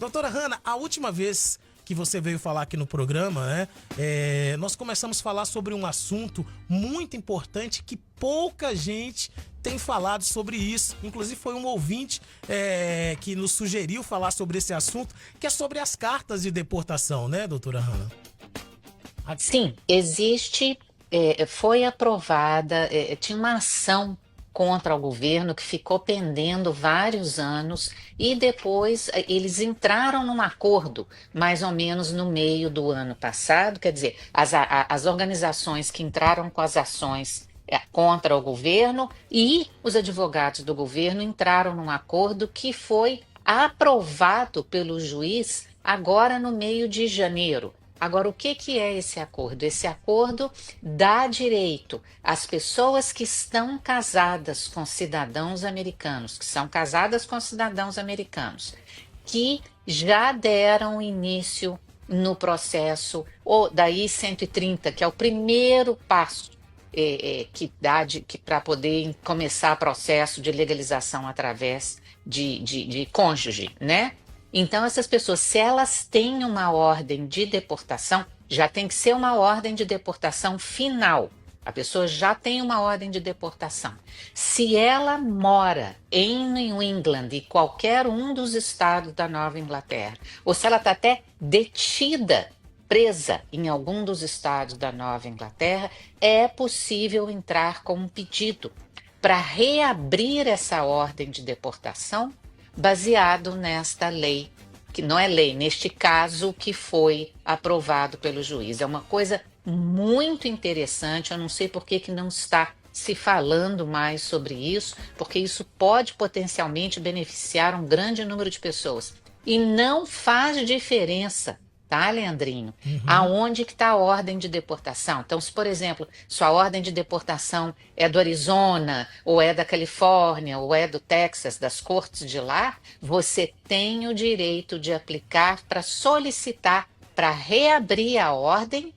Doutora Hanna, a última vez que você veio falar aqui no programa, né, nós começamos a falar sobre um assunto muito importante que pouca gente tem falado sobre isso. Inclusive foi um ouvinte que nos sugeriu falar sobre esse assunto, que é sobre as cartas de deportação, né, doutora Hanna? Sim, existe, foi aprovada, tinha uma ação contra o governo que ficou pendendo vários anos e depois eles entraram num acordo mais ou menos no meio do ano passado, quer dizer, as organizações que entraram com as ações contra o governo e os advogados do governo entraram num acordo que foi aprovado pelo juiz agora no meio de janeiro. Agora, o que é esse acordo? Esse acordo dá direito às pessoas que estão casadas com cidadãos americanos, que são casadas com cidadãos americanos, que já deram início no processo ou da I-130, que é o primeiro passo que dá para poder começar o processo de legalização através de cônjuge, né? Então, essas pessoas, se elas têm uma ordem de deportação, já tem que ser uma ordem de deportação final. A pessoa já tem uma ordem de deportação. Se ela mora em New England e qualquer um dos estados da Nova Inglaterra, ou se ela está até detida, presa em algum dos estados da Nova Inglaterra, é possível entrar com um pedido para reabrir essa ordem de deportação baseado nesta lei, que não é lei, neste caso que foi aprovado pelo juiz. É uma coisa muito interessante, eu não sei por que não está se falando mais sobre isso, porque isso pode potencialmente beneficiar um grande número de pessoas. E não faz diferença, tá, Leandrinho? Aonde que está a ordem de deportação? Então, se, por exemplo, sua ordem de deportação é do Arizona, ou é da Califórnia, ou é do Texas, das cortes de lá, você tem o direito de aplicar para solicitar para reabrir a ordem,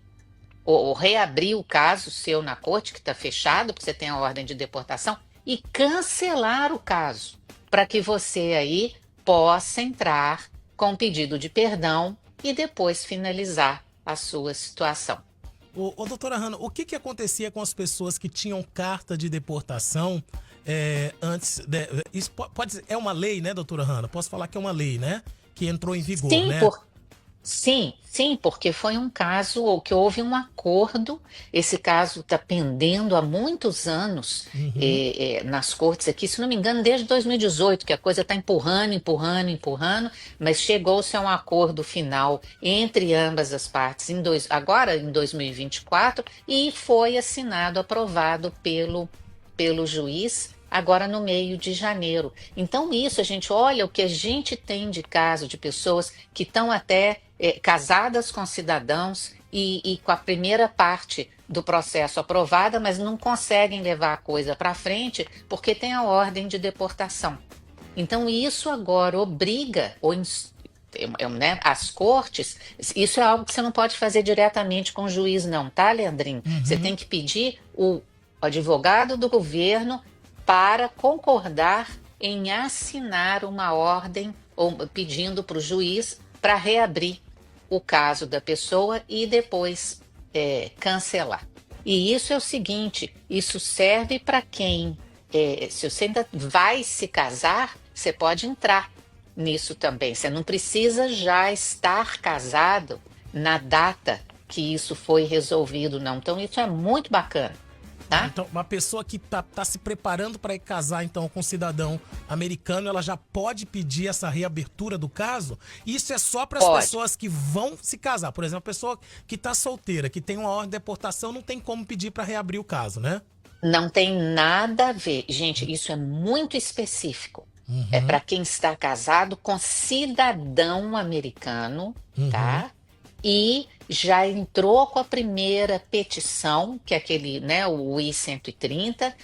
ou reabrir o caso seu na corte, que está fechado, porque você tem a ordem de deportação, e cancelar o caso, para que você aí possa entrar com pedido de perdão e depois finalizar a sua situação. Doutora Hanna, o que acontecia com as pessoas que tinham carta de deportação antes? Isso é uma lei, né, doutora Hanna? Posso falar que é uma lei, né? Que entrou em vigor, Sim, né? sim, porque foi um caso ou que houve um acordo. Esse caso está pendendo há muitos anos nas cortes aqui, se não me engano, desde 2018, que a coisa está empurrando, mas chegou-se a um acordo final entre ambas as partes agora em 2024 e foi assinado, aprovado pelo juiz agora no meio de janeiro. Então isso, a gente olha o que a gente tem de caso de pessoas que estão até casadas com cidadãos e com a primeira parte do processo aprovada, mas não conseguem levar a coisa para frente porque tem a ordem de deportação. Então isso agora obriga né, as cortes, isso é algo que você não pode fazer diretamente com o juiz não, tá, Leandrinho? Você tem que pedir o advogado do governo para concordar em assinar uma ordem ou pedindo para o juiz para reabrir o caso da pessoa e depois cancelar. E isso é o seguinte, isso serve para quem, se você ainda vai se casar, você pode entrar nisso também. Você não precisa já estar casado na data que isso foi resolvido, não. Então isso é muito bacana. Tá? Então, uma pessoa que tá se preparando para ir casar então com um cidadão americano, ela já pode pedir essa reabertura do caso? Isso é só para as pessoas que vão se casar. Por exemplo, a pessoa que tá solteira, que tem uma ordem de deportação, não tem como pedir para reabrir o caso, né? Não tem nada a ver. Gente, isso é muito específico. É para quem está casado com cidadão americano, tá? E já entrou com a primeira petição, que é aquele, né, o I-130,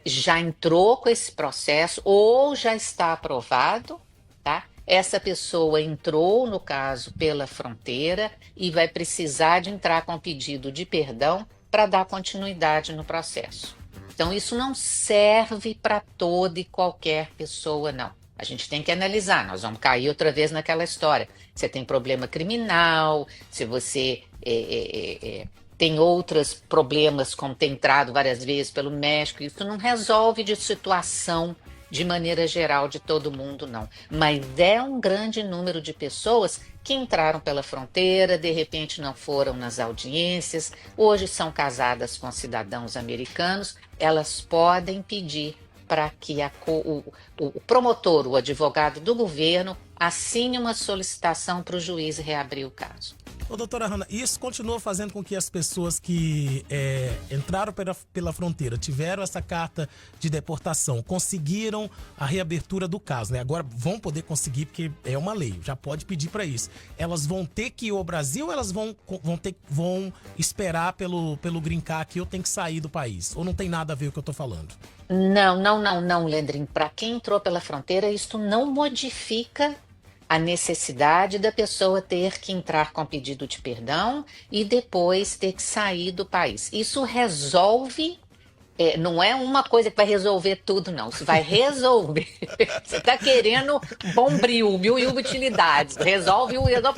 já entrou com esse processo ou já está aprovado, tá? Essa pessoa entrou, no caso, pela fronteira e vai precisar de entrar com pedido de perdão para dar continuidade no processo. Então, isso não serve para toda e qualquer pessoa, não. A gente tem que analisar, nós vamos cair outra vez naquela história. Você tem problema criminal, se você tem outros problemas, como tem entrado várias vezes pelo México, isso não resolve de situação de maneira geral de todo mundo, não. Mas é um grande número de pessoas que entraram pela fronteira, de repente não foram nas audiências, hoje são casadas com cidadãos americanos, elas podem pedir para que o promotor, o advogado do governo, assine uma solicitação para o juiz reabrir o caso. Ô, doutora Hanna, isso continua fazendo com que as pessoas que entraram pela fronteira, tiveram essa carta de deportação, conseguiram a reabertura do caso, né? Agora vão poder conseguir, porque é uma lei, já pode pedir para isso. Elas vão ter que ir ao Brasil ou elas vão esperar pelo Green Card que eu tenho que sair do país? Ou não tem nada a ver com o que eu tô falando? Não, Leandrinho. Para quem entrou pela fronteira, isto não modifica a necessidade da pessoa ter que entrar com pedido de perdão e depois ter que sair do país. Isso resolve, não é uma coisa que vai resolver tudo, não. Isso vai resolver. Você está querendo bombril, mil e uma utilidades. Resolve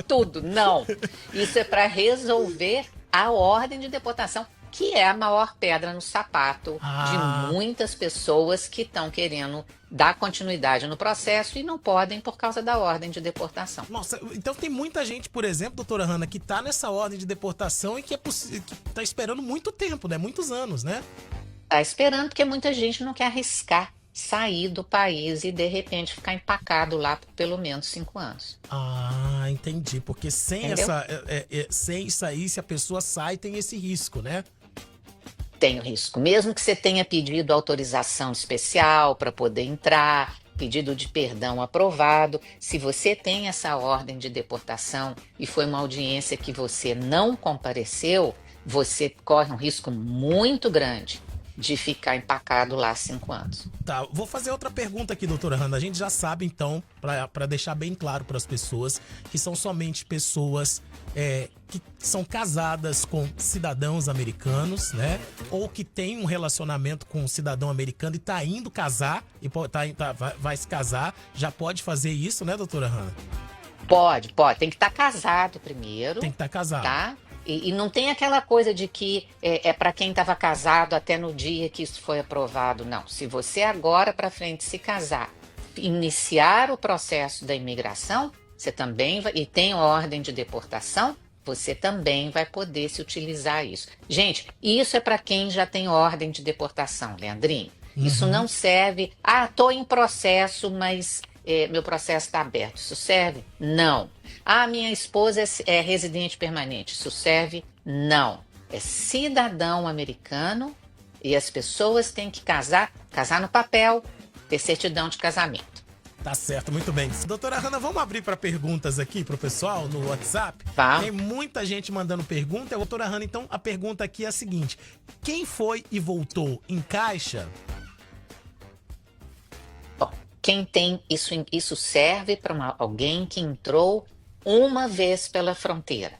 tudo. Não. Isso é para resolver a ordem de deportação, que é a maior pedra no sapato de muitas pessoas que estão querendo dar continuidade no processo e não podem por causa da ordem de deportação. Nossa, então tem muita gente, por exemplo, doutora Hanna, que está nessa ordem de deportação e que está esperando muito tempo, né? Muitos anos, né? Está esperando porque muita gente não quer arriscar sair do país e de repente ficar empacado lá por pelo menos 5 anos. Entendi. Porque sem isso aí, se a pessoa sai, tem esse risco, né? Tem o risco. Mesmo que você tenha pedido autorização especial para poder entrar, pedido de perdão aprovado, se você tem essa ordem de deportação e foi uma audiência que você não compareceu, você corre um risco muito grande de ficar empacado lá 5 anos. Tá, vou fazer outra pergunta aqui, doutora Hanna. A gente já sabe, então, para deixar bem claro para as pessoas, que são somente pessoas que são casadas com cidadãos americanos, né? Ou que tem um relacionamento com um cidadão americano e tá indo casar, e vai se casar. Já pode fazer isso, né, doutora Hanna? Pode. Tem que estar casado primeiro. Tem que estar casado. Tá? E não tem aquela coisa de que é para quem estava casado até no dia que isso foi aprovado, não. Se você agora para frente se casar, iniciar o processo da imigração, você também vai, e tem ordem de deportação, você também vai poder se utilizar isso. Gente, isso é para quem já tem ordem de deportação, Leandrinho. Isso não serve, estou em processo, mas meu processo está aberto. Isso serve? Não. Minha esposa é residente permanente. Isso serve? Não. É cidadão americano e as pessoas têm que casar no papel, ter certidão de casamento. Tá certo, muito bem. Doutora Hanna, vamos abrir para perguntas aqui pro pessoal no WhatsApp? Tá. Tem muita gente mandando pergunta. Doutora Hanna, então a pergunta aqui é a seguinte: quem foi e voltou em caixa? Quem tem isso serve para alguém que entrou uma vez pela fronteira.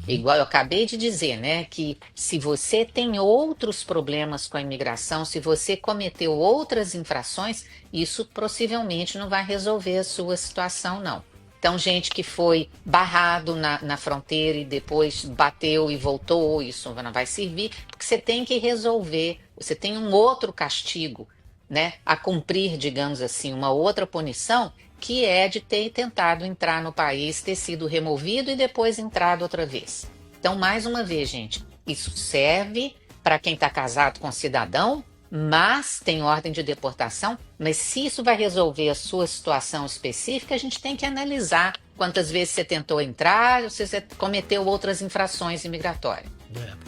Igual eu acabei de dizer, né? Que se você tem outros problemas com a imigração, se você cometeu outras infrações, isso possivelmente não vai resolver a sua situação, não. Então, gente que foi barrado na fronteira e depois bateu e voltou, isso não vai servir, porque você tem que resolver, você tem um outro castigo, né, a cumprir, digamos assim, uma outra punição, que é de ter tentado entrar no país, ter sido removido e depois entrado outra vez. Então, mais uma vez, gente, isso serve para quem está casado com cidadão, mas tem ordem de deportação, mas se isso vai resolver a sua situação específica, a gente tem que analisar quantas vezes você tentou entrar ou se você cometeu outras infrações imigratórias.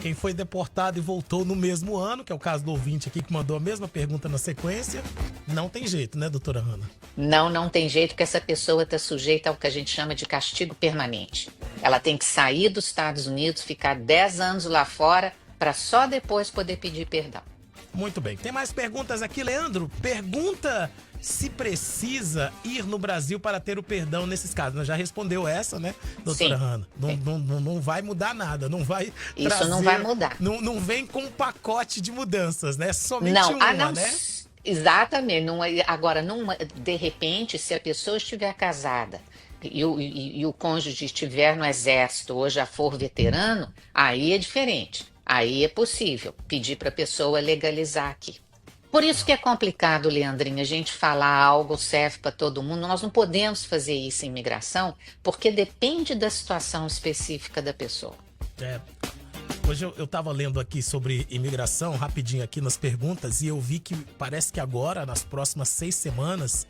Quem foi deportado e voltou no mesmo ano, que é o caso do ouvinte aqui que mandou a mesma pergunta na sequência, não tem jeito, né, doutora Hanna? Não tem jeito, porque essa pessoa está sujeita ao que a gente chama de castigo permanente. Ela tem que sair dos Estados Unidos, ficar 10 anos lá fora, para só depois poder pedir perdão. Muito bem. Tem mais perguntas aqui, Leandro? Pergunta se precisa ir no Brasil para ter o perdão nesses casos. Nós já respondeu essa, né, doutora Hanna? Não vai mudar nada, não vai Isso não vai mudar. Não vem com um pacote de mudanças, né? Somente uma, né? Exatamente. Agora, de repente, se a pessoa estiver casada e o cônjuge estiver no exército ou já for veterano, aí é diferente. Aí é possível pedir para a pessoa legalizar aqui. Por isso que é complicado, Leandrinho, a gente falar algo serve para todo mundo. Nós não podemos fazer isso em imigração, porque depende da situação específica da pessoa. É. Hoje eu estava lendo aqui sobre imigração, rapidinho aqui nas perguntas, e eu vi que parece que agora, nas próximas 6 semanas,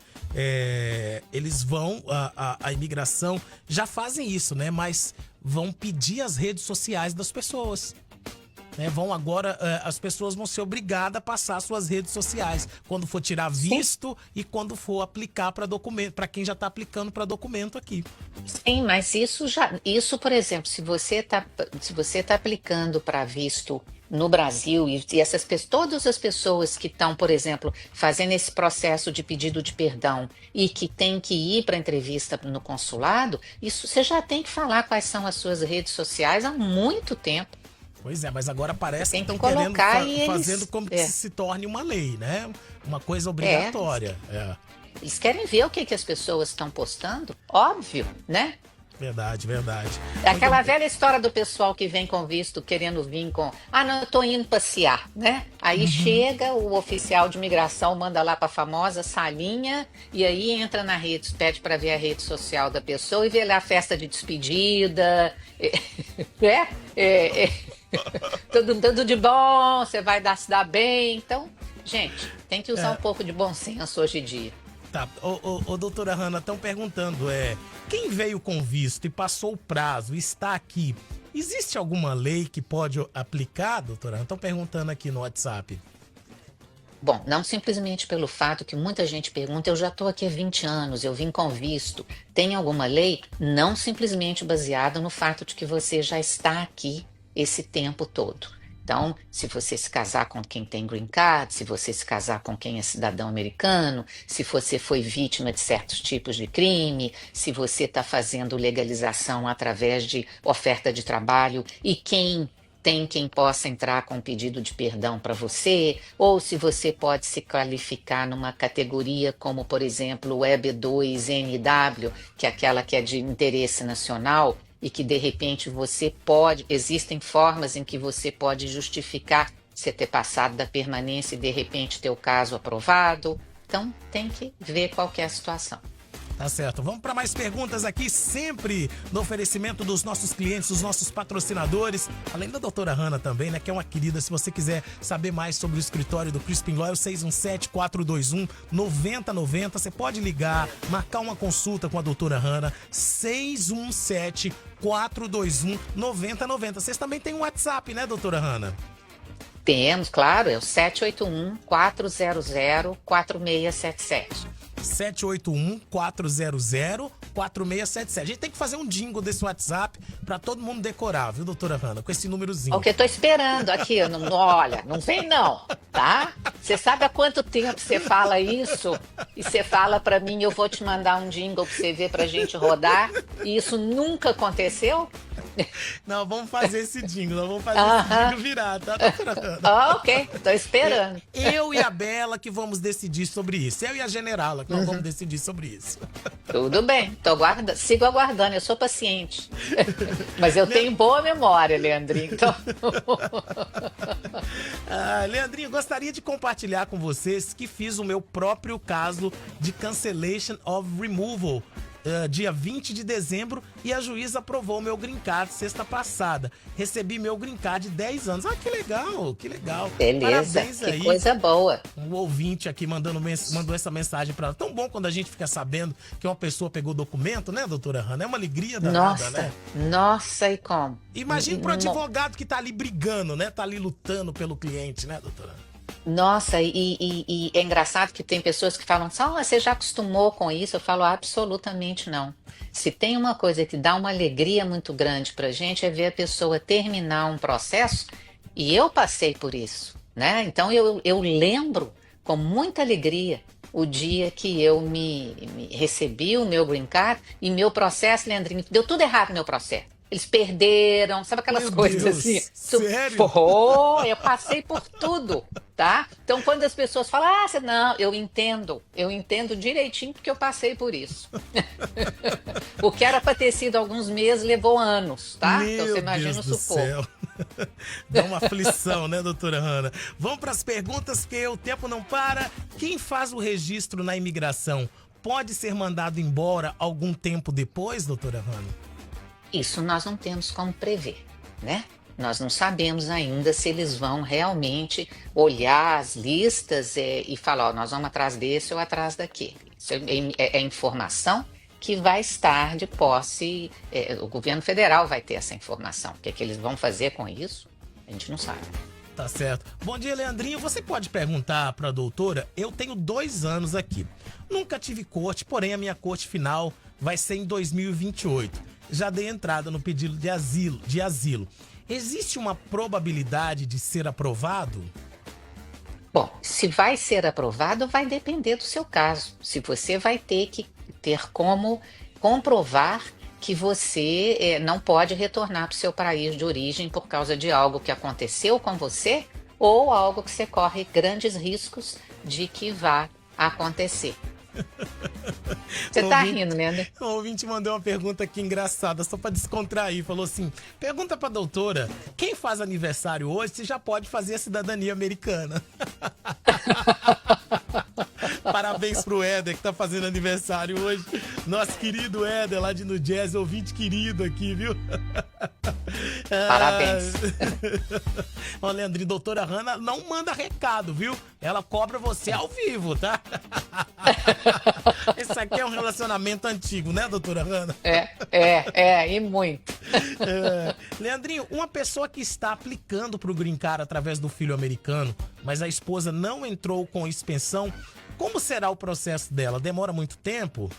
eles vão, a imigração, já fazem isso, né? Mas vão pedir as redes sociais das pessoas. Vão agora, as pessoas vão ser obrigadas a passar suas redes sociais quando for tirar visto. Sim. E quando for aplicar para documento, para quem já está aplicando para documento aqui. Sim, mas isso, por exemplo, se você tá aplicando para visto no Brasil e todas as pessoas que estão, por exemplo, fazendo esse processo de pedido de perdão e que tem que ir para entrevista no consulado, isso você já tem que falar quais são as suas redes sociais há muito tempo. Pois é, mas agora parece que estão querendo fazendo como que se torne uma lei, né? Uma coisa obrigatória. Eles querem ver o que as pessoas estão postando, óbvio, né? Verdade, verdade. É aquela velha história do pessoal que vem com visto, querendo vir com... não, eu tô indo passear, né? Aí chega o oficial de imigração, manda lá pra famosa salinha, e aí entra na rede, pede para ver a rede social da pessoa e vê lá a festa de despedida, tudo de bom, você vai se dar bem. Então, gente, tem que usar um pouco de bom senso hoje em dia. Tá, doutora Hanna, estão perguntando, quem veio com visto e passou o prazo e está aqui, existe alguma lei que pode aplicar, doutora Hanna? Estão perguntando aqui no WhatsApp. Bom, não simplesmente pelo fato que muita gente pergunta, eu já estou aqui há 20 anos, eu vim com visto, tem alguma lei? Não simplesmente baseada no fato de que você já está aqui esse tempo todo. Então, se você se casar com quem tem green card, se você se casar com quem é cidadão americano, se você foi vítima de certos tipos de crime, se você está fazendo legalização através de oferta de trabalho e quem possa entrar com pedido de perdão para você, ou se você pode se qualificar numa categoria como, por exemplo, o EB2NW, que é aquela que é de interesse nacional, e que de repente existem formas em que você pode justificar você ter passado da permanência e de repente ter o caso aprovado. Então tem que ver qual que é a situação. Tá certo. Vamos para mais perguntas aqui, sempre no oferecimento dos nossos clientes, dos nossos patrocinadores, além da doutora Hanna também, né, que é uma querida. Se você quiser saber mais sobre o escritório do Crispin Loyal, 617-421-9090. Você pode ligar, marcar uma consulta com a doutora Hanna, 617-421-9090. Vocês também têm um WhatsApp, né, doutora Hanna? Temos, claro, é o 781-400-4677. 781-400-4677. A gente tem que fazer um jingle desse WhatsApp pra todo mundo decorar, viu, doutora Hanna? Com esse númerozinho. Ok, tô esperando aqui. Olha, não vem não, tá? Você sabe há quanto tempo você fala isso? E você fala pra mim, eu vou te mandar um jingle pra você ver, pra gente rodar. E isso nunca aconteceu? Não, vamos fazer esse jingle. Nós vamos fazer esse jingle virar, tá, doutora Hanna? Ok, tô esperando. Eu e a Bela que vamos decidir sobre isso. Eu e a Generala que nós vamos decidir sobre isso. Tudo bem, sigo aguardando, eu sou paciente. Mas eu tenho boa memória, Leandrinho. Então... Leandrinho, gostaria de compartilhar com vocês que fiz o meu próprio caso de cancellation of removal. Dia 20 de dezembro, e a juíza aprovou meu green card sexta passada. Recebi meu green card de 10 anos. Que legal, que legal. Beleza, parabéns que aí. Coisa boa. Um ouvinte aqui mandou essa mensagem pra ela. Tão bom quando a gente fica sabendo que uma pessoa pegou o documento, né, doutora Hanna? É uma alegria danada, né? Nossa, e como? Imagina pro advogado que tá ali brigando, né? Tá ali lutando pelo cliente, né, doutora? Nossa, e é engraçado que tem pessoas que falam assim, você já acostumou com isso? Eu falo, absolutamente não. Se tem uma coisa que dá uma alegria muito grande pra gente, é ver a pessoa terminar um processo, e eu passei por isso, né? Então eu lembro com muita alegria o dia que eu me recebi o meu green card e meu processo, Leandrinho, deu tudo errado no meu processo. eles perderam, sabe aquelas Meu coisas Deus, assim? sério? Pô, eu passei por tudo, tá? Então, quando as pessoas falam, não, eu entendo direitinho porque eu passei por isso. O que era para ter sido alguns meses levou anos, tá? Então, você Meu imagina Deus o do sufoco. céu. Dá uma aflição, né, doutora Hanna? Vamos para as perguntas, que o tempo não para. Quem faz o registro na imigração pode ser mandado embora algum tempo depois, doutora Hanna? Isso nós não temos como prever, né? Nós não sabemos ainda se eles vão realmente olhar as listas e falar, ó, nós vamos atrás desse ou atrás daquele. Isso é informação que vai estar de posse, o governo federal vai ter essa informação. O que é que eles vão fazer com isso? A gente não sabe. Tá certo. Bom dia, Leandrinho. Você pode perguntar para a doutora? Eu tenho 2 anos aqui. Nunca tive corte, porém a minha corte final vai ser em 2028. Já dei entrada no pedido de asilo. Existe uma probabilidade de ser aprovado? Bom, se vai ser aprovado, vai depender do seu caso. Se você vai ter que ter como comprovar que você não pode retornar para o seu país de origem por causa de algo que aconteceu com você ou algo que você corre grandes riscos de que vá acontecer. Você tá rindo, né? O ouvinte mandou uma pergunta aqui engraçada, só pra descontrair. Falou assim: pergunta pra doutora, quem faz aniversário hoje, se já pode fazer a cidadania americana? Parabéns pro Éder, que tá fazendo aniversário hoje. Nosso querido Éder, lá de New Jersey, ouvinte querido aqui, viu? Parabéns. Ó, Leandrinho, doutora Hanna não manda recado, viu? Ela cobra você ao vivo, tá? Esse aqui é um relacionamento antigo, né, doutora Hanna? E muito. Leandrinho, uma pessoa que está aplicando pro Green Card através do filho americano, mas a esposa não entrou com expensão, como será o processo dela? Demora muito tempo?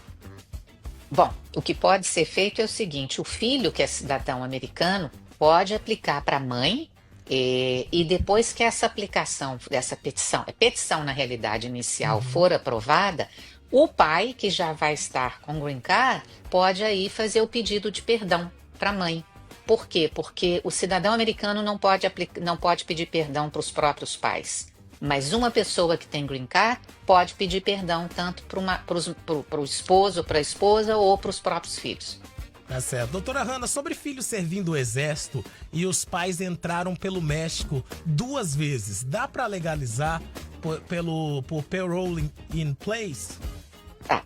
Bom, o que pode ser feito é o seguinte: o filho que é cidadão americano pode aplicar para a mãe e depois que essa aplicação, essa petição na realidade inicial for aprovada, o pai, que já vai estar com Green Card, pode aí fazer o pedido de perdão para a mãe. Por quê? Porque o cidadão americano não pode pedir perdão para os próprios pais. Mas uma pessoa que tem Green Card pode pedir perdão tanto para o esposo, para a esposa ou para os próprios filhos. Tá certo. Doutora Hanna, sobre filhos servindo o exército e os pais entraram pelo México 2 vezes, dá para legalizar por parole in place?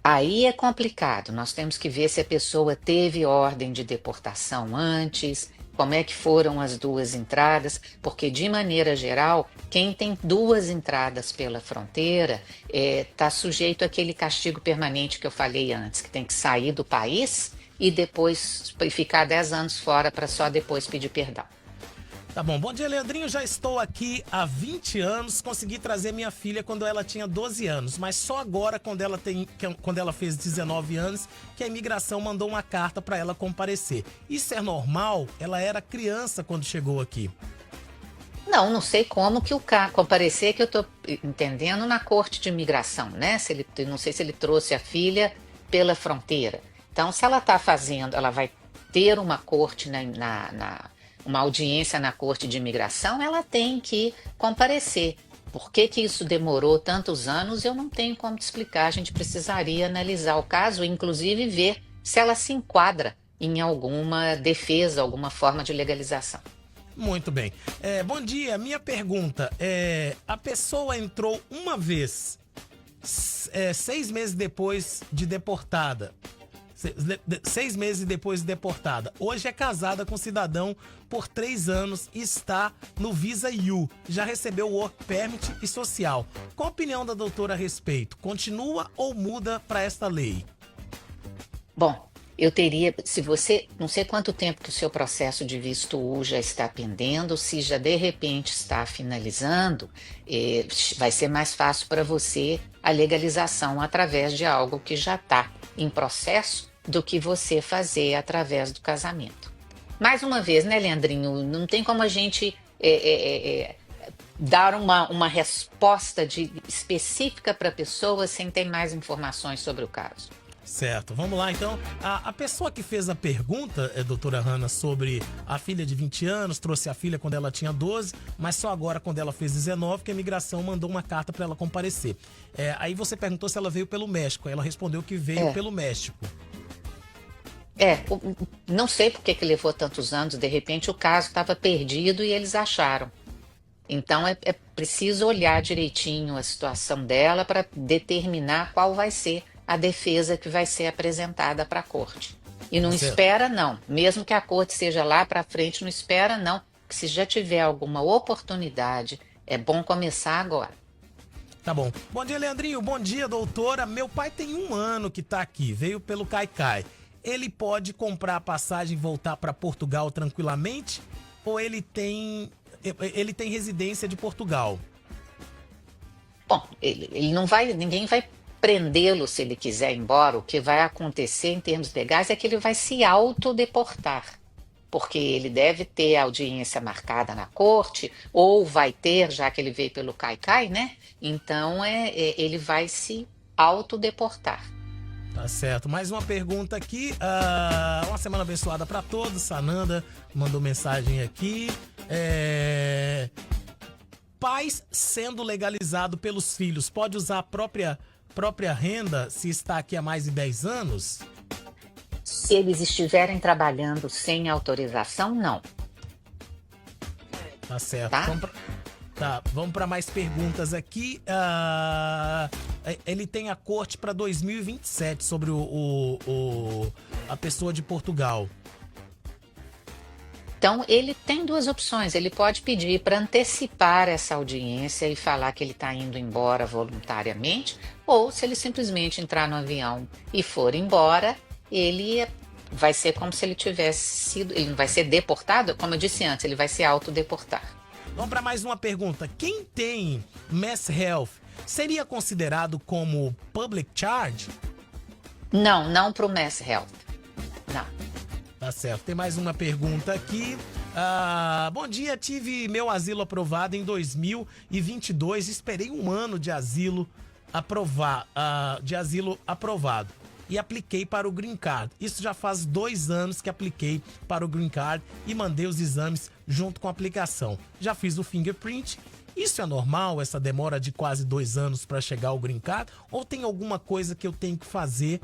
Aí é complicado. Nós temos que ver se a pessoa teve ordem de deportação antes, como é que foram as 2 entradas, porque de maneira geral, quem tem 2 entradas pela fronteira está sujeito àquele castigo permanente que eu falei antes, que tem que sair do país e depois ficar 10 anos fora para só depois pedir perdão. Tá bom. Bom dia, Leandrinho. Já estou aqui há 20 anos. Consegui trazer minha filha quando ela tinha 12 anos, mas só agora, quando ela fez 19 anos, que a imigração mandou uma carta para ela comparecer. Isso é normal? Ela era criança quando chegou aqui. Não sei como que comparecer, que eu estou entendendo na corte de imigração, né? Não sei se ele trouxe a filha pela fronteira. Então, se ela está fazendo, ela vai ter uma corte uma audiência na corte de imigração, ela tem que comparecer. Por que isso demorou tantos anos, eu não tenho como te explicar. A gente precisaria analisar o caso, inclusive ver se ela se enquadra em alguma defesa, alguma forma de legalização. Muito bem. Bom dia, minha pergunta a pessoa entrou uma vez, 6 meses depois de deportada. 6 meses depois de deportada. Hoje é casada com cidadão por 3 anos e está no Visa U. Já recebeu Work Permit e social. Qual a opinião da doutora a respeito? Continua ou muda para esta lei? Bom, eu teria, se você, não sei quanto tempo que o seu processo de visto U já está pendendo, se já de repente está finalizando, vai ser mais fácil para você a legalização através de algo que já está em processo do que você fazer através do casamento. Mais uma vez, né, Leandrinho, não tem como a gente dar uma resposta específica para a pessoa sem ter mais informações sobre o caso. Certo, vamos lá então. A pessoa que fez a pergunta, doutora Hanna, sobre a filha de 20 anos, trouxe a filha quando ela tinha 12, mas só agora quando ela fez 19, que a imigração mandou uma carta para ela comparecer. Aí você perguntou se ela veio pelo México, ela respondeu que veio pelo México. Não sei por que levou tantos anos, de repente o caso estava perdido e eles acharam. Então é preciso olhar direitinho a situação dela para determinar qual vai ser a defesa que vai ser apresentada para a corte. E não espera não, mesmo que a corte seja lá para frente, não espera não, que se já tiver alguma oportunidade, é bom começar agora. Tá bom. Bom dia, Leandrinho. Bom dia, doutora. Meu pai tem 1 ano que tá aqui, veio pelo Caicai. Ele pode comprar a passagem e voltar para Portugal tranquilamente? Ou ele tem residência de Portugal? Bom, ele não vai, ninguém vai prendê-lo se ele quiser ir embora. O que vai acontecer em termos legais é que ele vai se autodeportar, porque ele deve ter audiência marcada na corte, ou vai ter, já que ele veio pelo Caicai, né? Então ele vai se autodeportar. Tá certo. Mais uma pergunta aqui. Uma semana abençoada para todos. Sananda mandou mensagem aqui. Pais sendo legalizado pelos filhos, pode usar a própria renda se está aqui há mais de 10 anos? Se eles estiverem trabalhando sem autorização, não. Tá certo. Tá? Vamos para mais perguntas aqui. Ele tem a corte para 2027 sobre a pessoa de Portugal. Então, ele tem 2 opções. Ele pode pedir para antecipar essa audiência e falar que ele está indo embora voluntariamente, ou se ele simplesmente entrar no avião e for embora, ele vai ser como se ele tivesse sido... Ele não vai ser deportado, como eu disse antes, ele vai se autodeportar. Vamos para mais uma pergunta. Quem tem Mass Health seria considerado como public charge? Não para o Mass Health. Não. Tá certo. Tem mais uma pergunta aqui. Bom dia, tive meu asilo aprovado em 2022. Esperei 1 ano de asilo aprovado e apliquei para o Green Card. Isso já faz 2 anos que apliquei para o Green Card e mandei os exames junto com a aplicação. Já fiz o fingerprint. Isso é normal, essa demora de quase 2 anos para chegar ao Green Card? Ou tem alguma coisa que eu tenho que fazer?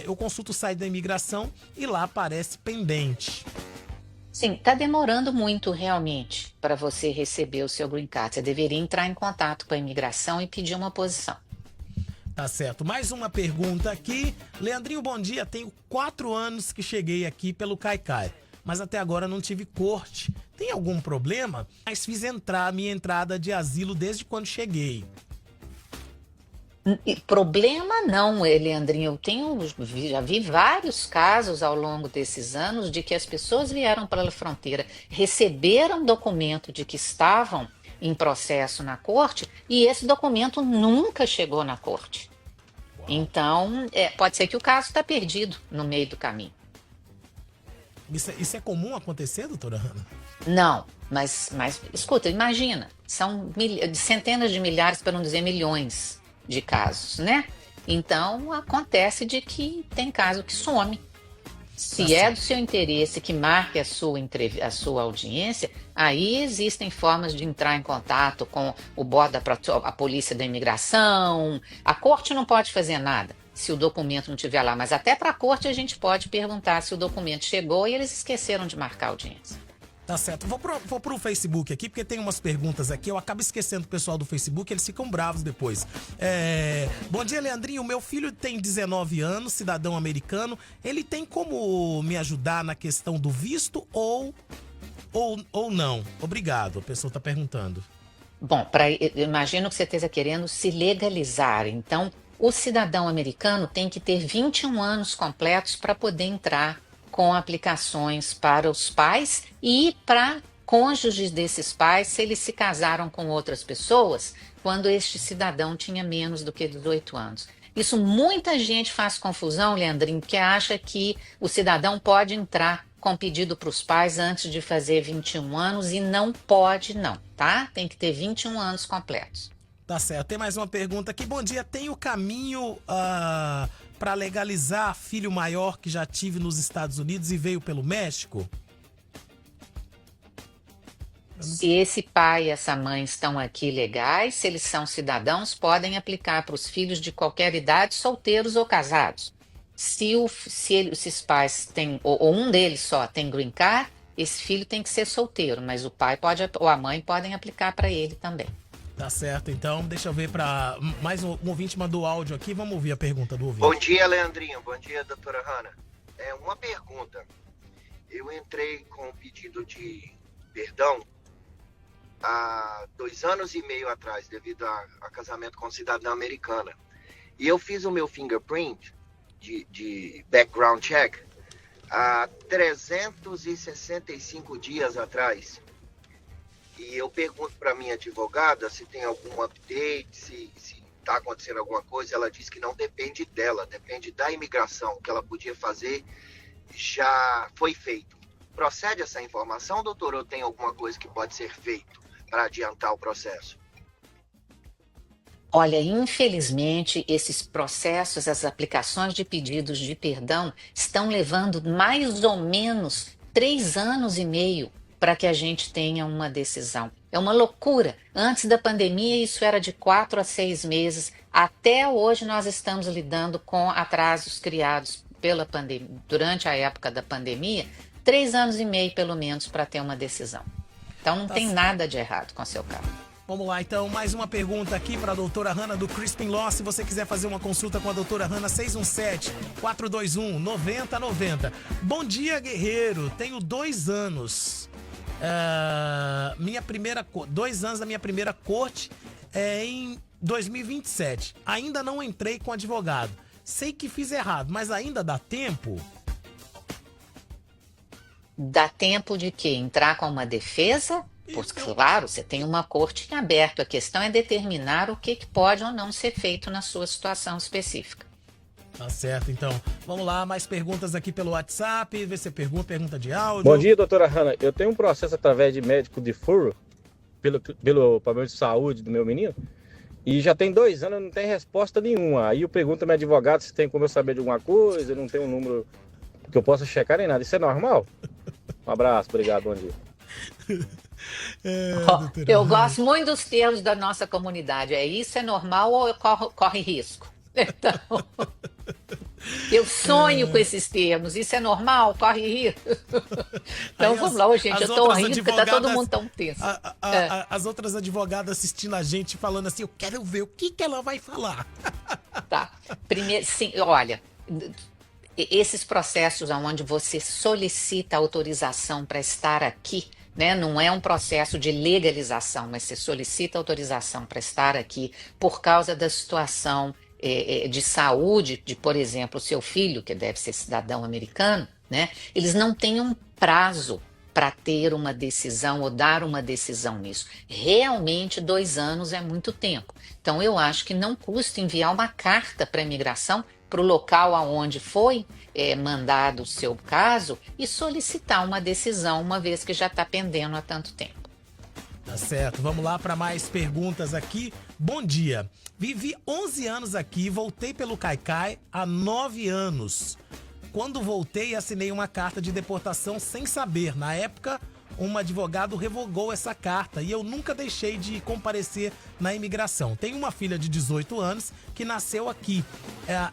Eu consulto o site da imigração e lá aparece pendente. Sim, está demorando muito realmente para você receber o seu Green Card. Você deveria entrar em contato com a imigração e pedir uma posição. Tá certo. Mais uma pergunta aqui. Leandrinho, bom dia. Tenho 4 anos que cheguei aqui pelo Caicai, mas até agora não tive corte. Tem algum problema? Mas fiz minha entrada de asilo desde quando cheguei. Problema não, Leandrinho. Já vi vários casos ao longo desses anos de que as pessoas vieram pela fronteira, receberam documento de que estavam em processo na corte e esse documento nunca chegou na corte. Uau. Então, pode ser que o caso está perdido no meio do caminho. Isso é comum acontecer, doutora Hanna? Não, mas escuta, imagina, são centenas de milhares, para não dizer milhões de casos, né? Então, acontece de que tem caso que some. Se é do seu interesse que marque a sua audiência, aí existem formas de entrar em contato com o board a polícia da imigração. A corte não pode fazer nada se o documento não estiver lá, mas até para a corte a gente pode perguntar se o documento chegou e eles esqueceram de marcar a audiência. Tá certo. Vou pro Facebook aqui, porque tem umas perguntas aqui. Eu acabo esquecendo o pessoal do Facebook, eles ficam bravos depois. Bom dia, Leandrinho. Meu filho tem 19 anos, cidadão americano. Ele tem como me ajudar na questão do visto ou não? Obrigado, a pessoa tá perguntando. Bom, eu imagino que você esteja querendo se legalizar. Então, o cidadão americano tem que ter 21 anos completos para poder entrar com aplicações para os pais e para cônjuges desses pais, se eles se casaram com outras pessoas, quando este cidadão tinha menos do que 18 anos. Isso muita gente faz confusão, Leandrinho, porque acha que o cidadão pode entrar com pedido para os pais antes de fazer 21 anos e não pode não, tá? Tem que ter 21 anos completos. Tá certo. Tem mais uma pergunta aqui. Bom dia, tem o caminho para legalizar filho maior que já tive nos Estados Unidos e veio pelo México? Se esse pai e essa mãe estão aqui legais, se eles são cidadãos, podem aplicar para os filhos de qualquer idade, solteiros ou casados. Se esses pais têm, ou um deles só tem green card, esse filho tem que ser solteiro, mas o pai pode, ou a mãe podem aplicar para ele também. Tá certo, então deixa eu ver para mais um ouvinte mandou áudio aqui, vamos ouvir a pergunta do ouvinte. Bom dia, Leandrinho. Bom dia, doutora Hanna. Uma pergunta. Eu entrei com um pedido de perdão há 2 anos e meio atrás, devido a casamento com cidadã americana. E eu fiz o meu fingerprint de background check há 365 dias atrás. E eu pergunto para minha advogada se tem algum update, se está acontecendo alguma coisa. Ela diz que não depende dela, depende da imigração. O que ela podia fazer já foi feito. Procede essa informação, doutor, ou tem alguma coisa que pode ser feito para adiantar o processo? Olha, infelizmente, esses processos, as aplicações de pedidos de perdão estão levando mais ou menos 3 anos e meio para que a gente tenha uma decisão. É uma loucura. Antes da pandemia, isso era de 4 a 6 meses. Até hoje, nós estamos lidando com atrasos criados pela pandemia, durante a época da pandemia, 3 anos e meio, pelo menos, para ter uma decisão. Então, não tem nada de errado com o seu caso. Vamos lá, então, mais uma pergunta aqui para a doutora Hanna do Crispin Law. Se você quiser fazer uma consulta com a doutora Hanna, 617-421-9090. Bom dia, guerreiro. Tenho 2 anos. 2 anos da minha primeira corte em 2027. Ainda não entrei com advogado. Sei que fiz errado, mas ainda dá tempo? Dá tempo de quê? Entrar com uma defesa? Porque, claro, você tem uma corte em aberto. A questão é determinar o que pode ou não ser feito na sua situação específica. Tá certo, então. Vamos lá, mais perguntas aqui pelo WhatsApp. Vê se pergunta de áudio. Bom dia, doutora Hanna. Eu tenho um processo através de médico de furo pelo problema de saúde do meu menino. E já tem 2 anos, não tem resposta nenhuma. Aí eu pergunto ao meu advogado se tem como eu saber de alguma coisa, não tem um número que eu possa checar nem nada. Isso é normal? Um abraço, obrigado, bom dia. Eu gosto muito dos termos da nossa comunidade. Isso é normal ou corre risco? Então, eu sonho com esses termos. Isso é normal? Corre risco? Então vamos lá, gente. Eu tô rindo porque tá todo mundo tão tenso. As outras advogadas assistindo a gente falando assim, eu quero ver o que ela vai falar. Tá. Primeiro, sim, olha, esses processos onde você solicita autorização para estar aqui, né? Não é um processo de legalização, mas você solicita autorização para estar aqui por causa da situação de saúde de, por exemplo, o seu filho, que deve ser cidadão americano, né? Eles não têm um prazo para ter uma decisão ou dar uma decisão nisso. Realmente 2 anos é muito tempo. Então eu acho que não custa enviar uma carta para a imigração para o local aonde foi mandado o seu caso e solicitar uma decisão, uma vez que já está pendendo há tanto tempo. Tá certo, vamos lá para mais perguntas aqui. Bom dia, vivi 11 anos aqui, voltei pelo Caicai há 9 anos. Quando voltei, assinei uma carta de deportação sem saber. Na época, um advogado revogou essa carta e eu nunca deixei de comparecer na imigração. Tenho uma filha de 18 anos que nasceu aqui.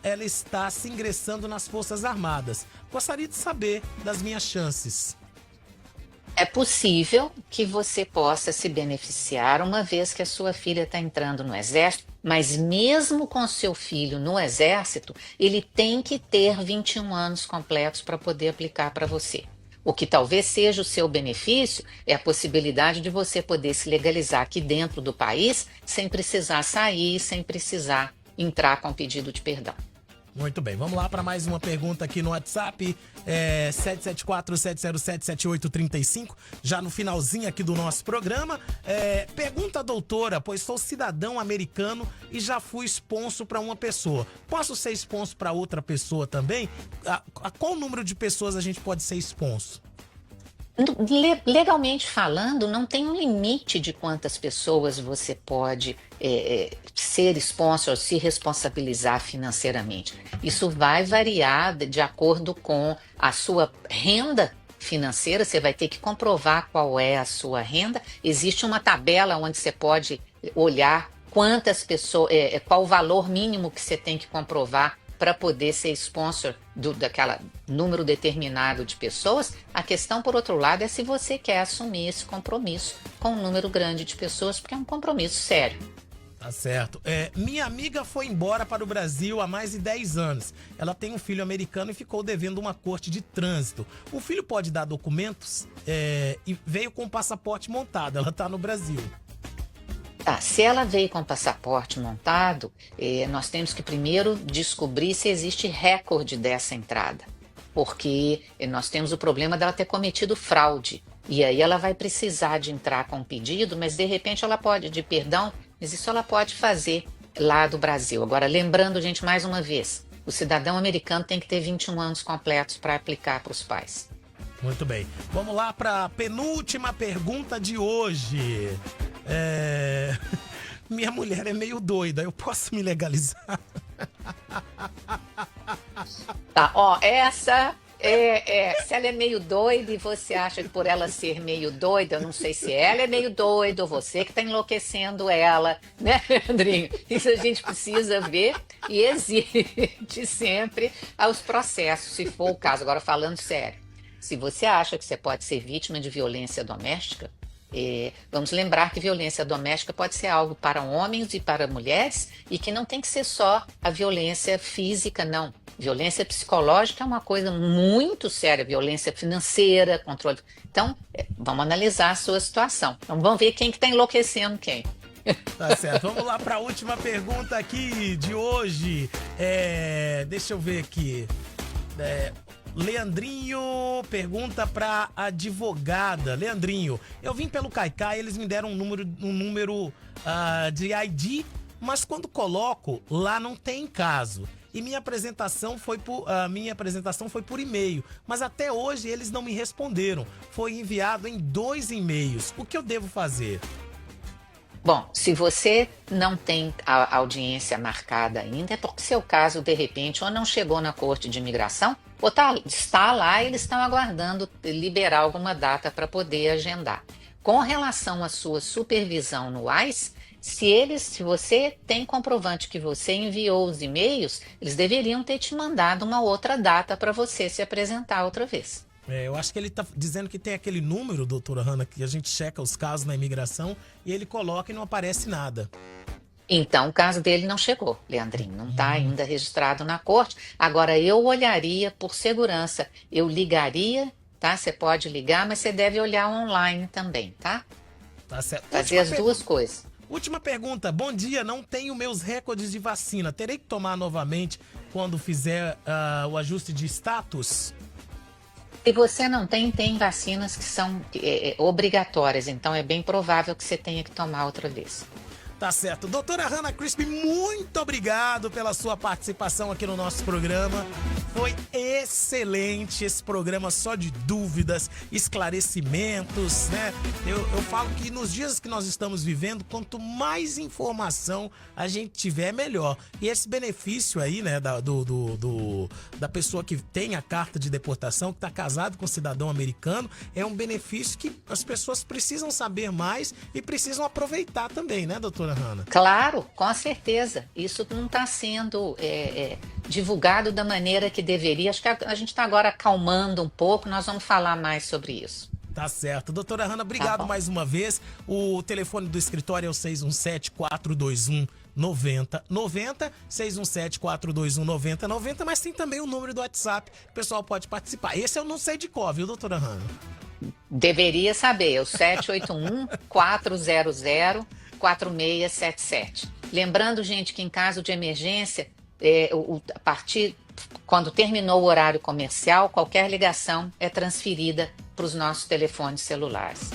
Ela está se ingressando nas Forças Armadas. Gostaria de saber das minhas chances. É possível que você possa se beneficiar uma vez que a sua filha está entrando no Exército, mas mesmo com seu filho no Exército, ele tem que ter 21 anos completos para poder aplicar para você. O que talvez seja o seu benefício é a possibilidade de você poder se legalizar aqui dentro do país sem precisar sair, sem precisar entrar com pedido de perdão. Muito bem, vamos lá para mais uma pergunta aqui no WhatsApp, 774-707-7835, já no finalzinho aqui do nosso programa. Pergunta, doutora, pois sou cidadão americano e já fui sponsor para uma pessoa. Posso ser sponsor para outra pessoa também? A qual número de pessoas a gente pode ser sponsor? Legalmente falando, não tem um limite de quantas pessoas você pode ser sponsor, se responsabilizar financeiramente. Isso vai variar de acordo com a sua renda financeira. Você vai ter que comprovar qual é a sua renda. Existe uma tabela onde você pode olhar quantas pessoas, qual o valor mínimo que você tem que comprovar para poder ser sponsor daquela número determinado de pessoas. A questão, por outro lado, é se você quer assumir esse compromisso com um número grande de pessoas, porque é um compromisso sério. Tá certo. Minha amiga foi embora para o Brasil há mais de 10 anos. Ela tem um filho americano e ficou devendo uma corte de trânsito. O filho pode dar documentos e veio com o passaporte montado. Ela está no Brasil. Tá, se ela veio com o passaporte montado, nós temos que primeiro descobrir se existe recorde dessa entrada, porque nós temos o problema dela ter cometido fraude, e aí ela vai precisar de entrar com um pedido, mas de repente ela pode, de perdão, mas isso ela pode fazer lá do Brasil. Agora, lembrando, gente, mais uma vez, o cidadão americano tem que ter 21 anos completos para aplicar para os pais. Muito bem. Vamos lá para a penúltima pergunta de hoje. Minha mulher é meio doida, eu posso me legalizar? Tá, ó, essa se ela é meio doida e você acha que por ela ser meio doida, eu não sei se ela é meio doida ou você que tá enlouquecendo ela, né, Leandrinho? Isso a gente precisa ver, e existe sempre os processos, se for o caso. Agora, falando sério, se você acha que você pode ser vítima de violência doméstica, vamos lembrar que violência doméstica pode ser algo para homens e para mulheres, e que não tem que ser só a violência física, não. Violência psicológica é uma coisa muito séria, violência financeira, controle. Então, vamos analisar a sua situação. Então, vamos ver quem que está enlouquecendo quem. Tá certo. Vamos lá para a última pergunta aqui de hoje. Deixa eu ver aqui. Leandrinho pergunta pra advogada. Leandrinho, eu vim pelo Caicai, eles me deram um número de ID, mas quando coloco, lá não tem caso. E minha apresentação foi por e-mail, mas até hoje eles não me responderam. Foi enviado em 2 e-mails. O que eu devo fazer? Bom, se você não tem a audiência marcada ainda, é porque seu caso, de repente, ou não chegou na Corte de Imigração, ou está lá e eles estão aguardando liberar alguma data para poder agendar. Com relação à sua supervisão no ICE, se você tem comprovante que você enviou os e-mails, eles deveriam ter te mandado uma outra data para você se apresentar outra vez. Eu acho que ele tá dizendo que tem aquele número, doutora Hanna, que a gente checa os casos na imigração e ele coloca e não aparece nada. Então, o caso dele não chegou, Leandrinho, não está ainda registrado na corte. Agora, eu olharia por segurança, eu ligaria, tá? Você pode ligar, mas você deve olhar online também, tá? Tá certo. Fazer as duas coisas. Última pergunta. Bom dia, não tenho meus recordes de vacina. Terei que tomar novamente quando fizer o ajuste de status? Se você não tem vacinas que são obrigatórias, então é bem provável que você tenha que tomar outra vez. Tá certo. Doutora Hanna Crispi, muito obrigado pela sua participação aqui no nosso programa. Foi excelente esse programa, só de dúvidas, esclarecimentos, né? Eu falo que nos dias que nós estamos vivendo, quanto mais informação a gente tiver, melhor. E esse benefício aí, né, da pessoa que tem a carta de deportação, que está casado com um cidadão americano, é um benefício que as pessoas precisam saber mais e precisam aproveitar também, né, doutora Hanna? Claro, com certeza. Isso não está sendo divulgado da maneira que deveria. Acho que a gente está agora acalmando um pouco, nós vamos falar mais sobre isso. Tá certo. Doutora Hanna, obrigado mais uma vez. O telefone do escritório é o 617-421-9090, 617-421-9090, mas tem também o número do WhatsApp, o pessoal pode participar. Esse eu não sei de qual, viu, doutora Hanna? Deveria saber, é o 781-400-4677. Lembrando, gente, que em caso de emergência, a partir quando terminou o horário comercial, qualquer ligação é transferida para os nossos telefones celulares.